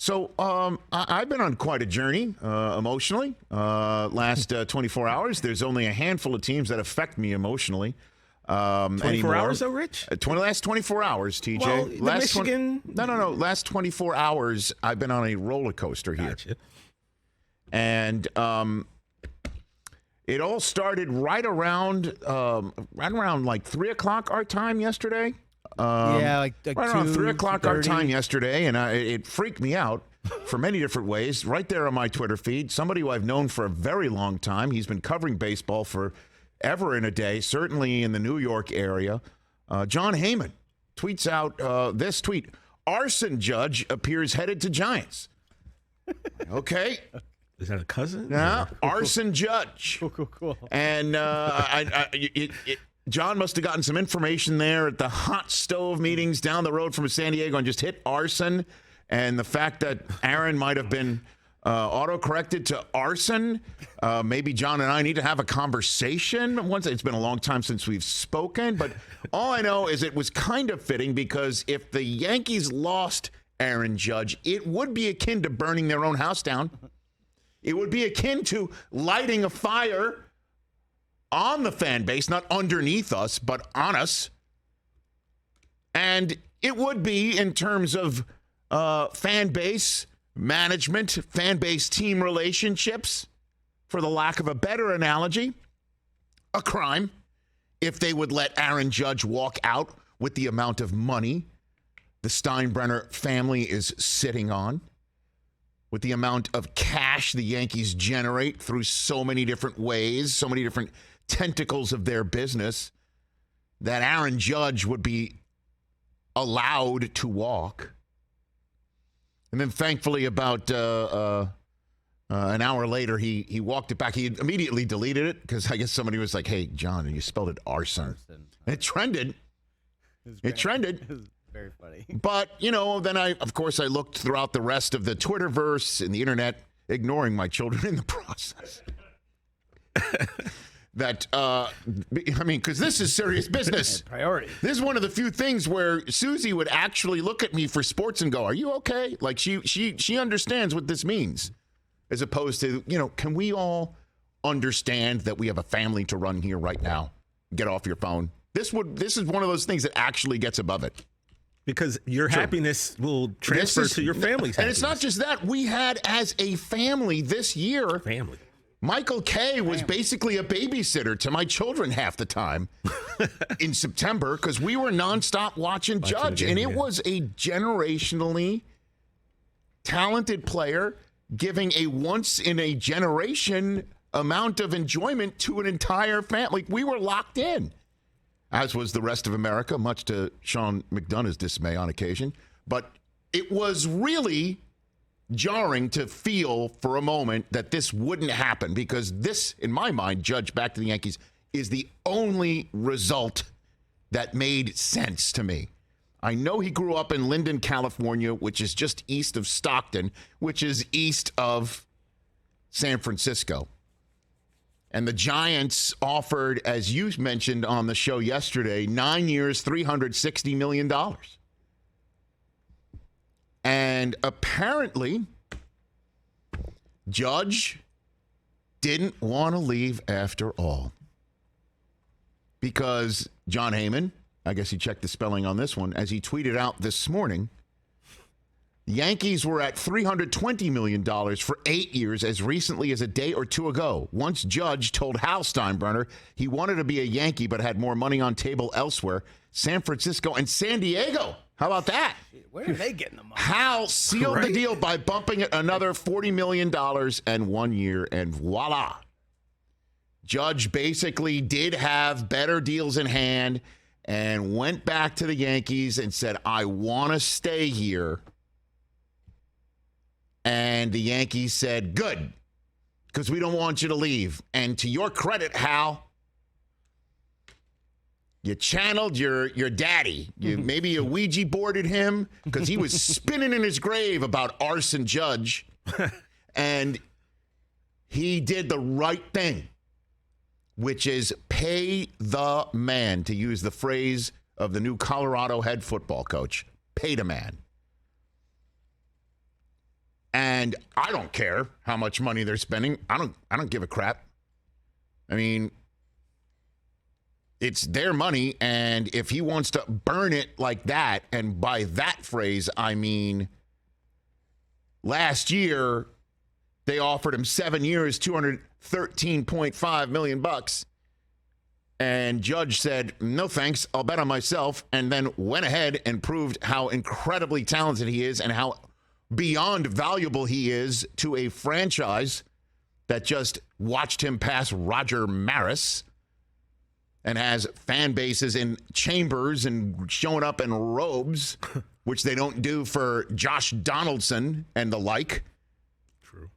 So I've been on quite a journey emotionally last 24 hours. There's only a handful of teams that affect me emotionally 24 anymore. hours though, Rich? Last 24 hours, TJ. Well, last Michigan... No. Last 24 hours, I've been on a roller coaster here. Gotcha. And it all started right around like 3 o'clock our time yesterday. Like right around 3 o'clock our 2:30. time yesterday, and it freaked me out for many different ways. Right there on my Twitter feed, somebody who I've known for a very long time. He's been covering baseball for ever and a day, certainly in the New York area. John Heyman tweets out this tweet: Arson Judge appears headed to Giants. Okay. Is that a cousin? Yeah, Arson Judge. Cool. And John must have gotten some information there at the hot stove meetings down the road from San Diego and just hit arson. And the fact that Aaron might have been auto-corrected to arson. Maybe John and I need to have a conversation. Once it's been a long time since we've spoken. But all I know is it was kind of fitting because if the Yankees lost Aaron Judge, it would be akin to burning their own house down. It would be akin to lighting a fire on the fan base, not underneath us, but on us. And it would be, in terms of fan base management, fan base team relationships, for the lack of a better analogy, a crime if they would let Aaron Judge walk out with the amount of money the Steinbrenner family is sitting on, with the amount of cash the Yankees generate through so many different ways, so many different tentacles of their business, that Aaron Judge would be allowed to walk. And then thankfully about an hour later, he walked it back. He immediately deleted it because I guess somebody was like, hey, John, you spelled it arson. And it trended. It trended. It was very funny. But, then I looked throughout the rest of the Twitterverse and the internet, ignoring my children in the process. Because this is serious business. Priority. This is one of the few things where Susie would actually look at me for sports and go, are you okay? Like she understands what this means, as opposed to, can we all understand that we have a family to run here right now? Get off your phone. This is one of those things that actually gets above it. Because your happiness will transfer to your family's happiness. And it's not just that. We had, as a family this year, Michael Kay was basically a babysitter to my children half the time in September because we were nonstop watching Judge. And it was a generationally talented player giving a once-in-a-generation amount of enjoyment to an entire family. We were locked in, as was the rest of America, much to Sean McDonough's dismay on occasion. But it was really jarring to feel for a moment that this wouldn't happen, because this, in my mind, Judge back to the Yankees, is the only result that made sense to me. I know he grew up in Linden, California, which is just east of Stockton, which is east of San Francisco. And the Giants offered, as you mentioned on the show yesterday, 9 years, $360 million. And apparently, Judge didn't want to leave after all. Because John Heyman, I guess he checked the spelling on this one, as he tweeted out this morning, the Yankees were at $320 million for 8 years as recently as a day or two ago. Once Judge told Hal Steinbrenner he wanted to be a Yankee but had more money on table elsewhere, San Francisco and San Diego. How about that? Where are they getting the money? Hal sealed the deal by bumping it another $40 million and 1 year, and voila. Judge basically did have better deals in hand and went back to the Yankees and said, I want to stay here. And the Yankees said, good, because we don't want you to leave. And to your credit, Hal, you channeled your daddy. Maybe you Ouija boarded him because he was spinning in his grave about Arson Judge. And he did the right thing, which is pay the man, to use the phrase of the new Colorado head football coach. Pay the man. And I don't care how much money they're spending. I don't give a crap. I mean, it's their money, and if he wants to burn it like that, and by that phrase, I mean last year they offered him 7 years, $213.5 million. And Judge said, no thanks, I'll bet on myself, and then went ahead and proved how incredibly talented he is and how beyond valuable he is to a franchise that just watched him pass Roger Maris and has fan bases in chambers and showing up in robes, which they don't do for Josh Donaldson and the like. True.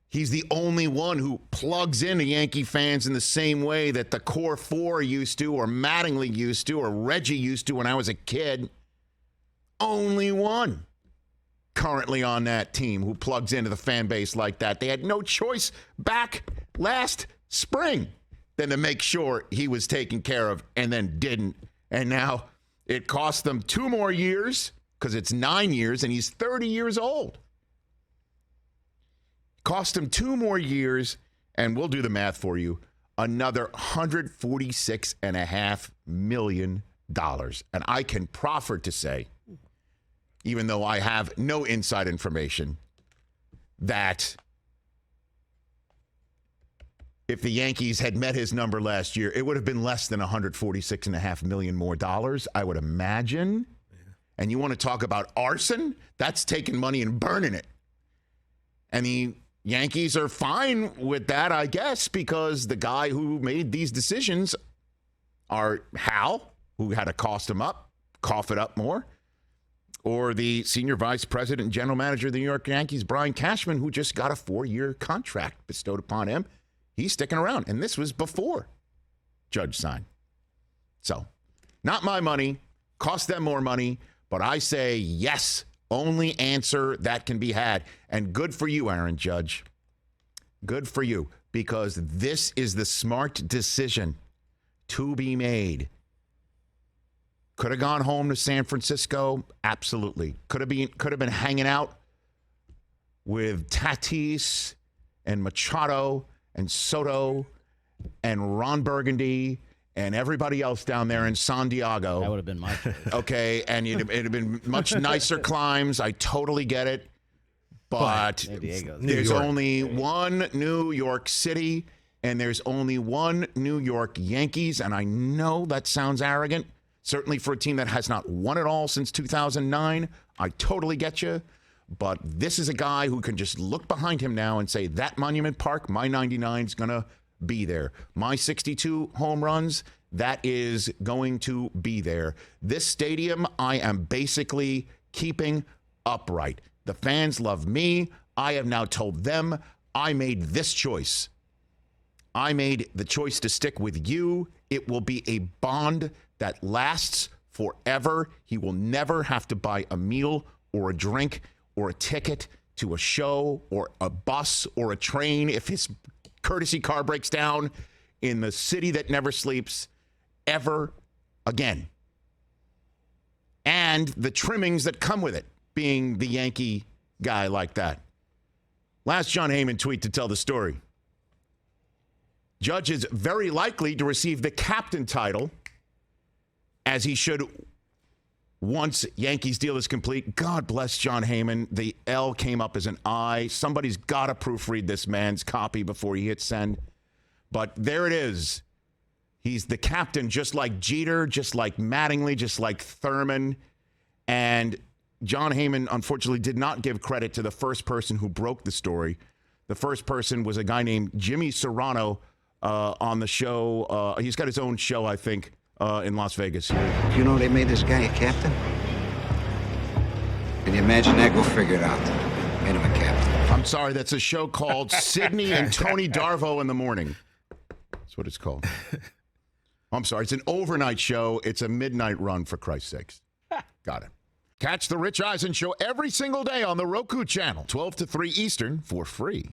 He's the only one who plugs into Yankee fans in the same way that the core four used to, or Mattingly used to, or Reggie used to when I was a kid. Only one currently on that team who plugs into the fan base like that. They had no choice back last spring than to make sure he was taken care of, and then didn't. And now it cost them 2 more years because it's 9 years and he's 30 years old. Cost him 2 more years, and we'll do the math for you, another $146.5 million. And I can proffer to say, even though I have no inside information, that if the Yankees had met his number last year, it would have been less than $146.5 million more dollars, I would imagine. Yeah. And you want to talk about arson? That's taking money and burning it. And the Yankees are fine with that, I guess, because the guy who made these decisions are Hal, who had to cost him up, cough it up more, or the senior vice president and general manager of the New York Yankees, Brian Cashman, who just got a 4-year contract bestowed upon him. He's sticking around, and this was before Judge signed. So, not my money, cost them more money, but I say yes, only answer that can be had. And good for you, Aaron Judge. Good for you, because this is the smart decision to be made. Could have gone home to San Francisco, absolutely. Could have been hanging out with Tatis and Machado and Soto and Ron Burgundy and everybody else down there in San Diego. That would have been my choice. Okay, and it'd have been much nicer climbs. I totally get it. But there's only one New York City, and there's only one New York Yankees, and I know that sounds arrogant, certainly for a team that has not won it all since 2009. I totally get you. But this is a guy who can just look behind him now and say, that Monument Park, my 99 is going to be there. My 62 home runs, that is going to be there. This stadium, I am basically keeping upright. The fans love me. I have now told them I made this choice. I made the choice to stick with you. It will be a bond that lasts forever. He will never have to buy a meal or a drink or a ticket to a show or a bus or a train if his courtesy car breaks down in the city that never sleeps ever again. And the trimmings that come with it, being the Yankee guy like that. Last John Heyman tweet to tell the story. Judge is very likely to receive the captain title, as he should once Yankees deal is complete. God bless John Heyman. The L came up as an I. Somebody's got to proofread this man's copy before he hits send. But there it is. He's the captain, just like Jeter, just like Mattingly, just like Thurman. And John Heyman, unfortunately, did not give credit to the first person who broke the story. The first person was a guy named Jimmy Serrano on the show. He's got his own show, I think, in Las Vegas. Do you know they made this guy a captain? Can you imagine that? Go figure it out. Made him a captain. I'm sorry, that's a show called Sidney and Tony Darvo in the Morning. That's what it's called. I'm sorry, it's an overnight show. It's a midnight run, for Christ's sakes. Got it. Catch the Rich Eisen Show every single day on the Roku channel, 12 to 3 Eastern, for free.